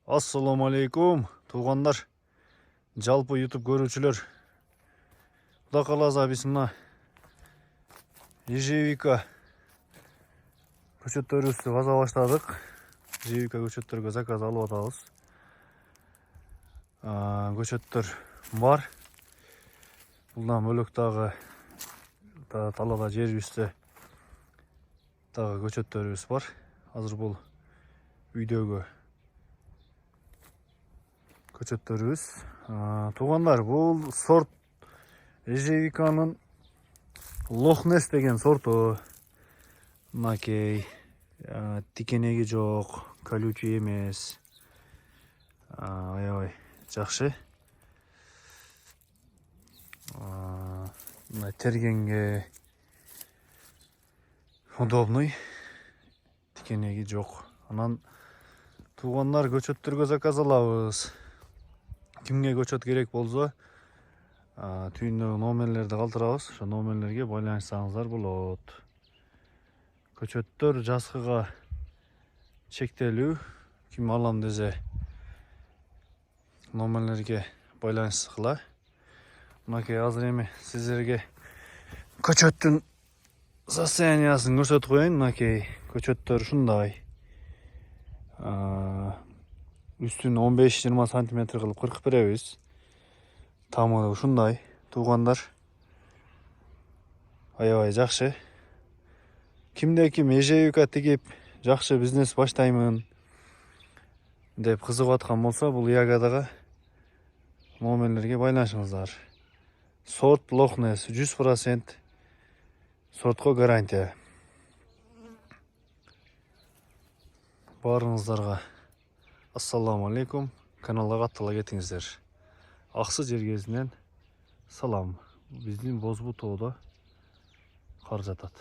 Assalamu alaikum туғандар, жалпы YouTube көрүүчүлөр. Кудай кааласа биз мына ежевика көчөттөрүбүздү каза баштадык. Ежевика көчөттөргө заказ алып атабыз. Көчөттөр бар. Булдан бөлөк дагы талаада жерибизде дагы көчөттөрүбүз бар. Азыр бул үйдөгү көчөттөрүбүз. Туғандар, бул сорт ежевиканын Лохнес деген сорту. Мынакей тикенеги жок, колючий эмес. Аябай жакшы. Тергенге удобный. Тикенеги жок. Анан туғандар, көчөттөргө заказ алабыз. Кимге көчөт керек болсо, түйүндөгү номерлерди калтырабыз. Ошо номерлерге байланышсаңыздар болот. Көчөттөр жазгыга чектелүү. Ким алам десе, номерлерге байланышкыла. Мынакей азыр эми сиздерге көчөттүн состояниясын көрсөтүп коеюн. Мынакей көчөттөр ушундай. Үстүн 15-20 сантиметр кылып кыркып беребиз. Тамыры ушундай. Туғандар, аябай жакшы. Кимде ким ежевика тигип жакшы бизнес баштаймын деп кызыгып аткан болсо, бул ягодага номерлерге байланышыңыздар. Сорт Лохнес 100% сортко гарантия. Баарыңыздарга ассаламу алейкум. Каналга каттала кетиңиздер. Аксы жергесинен салам. Биздин Бозбу тоодо кар жатат.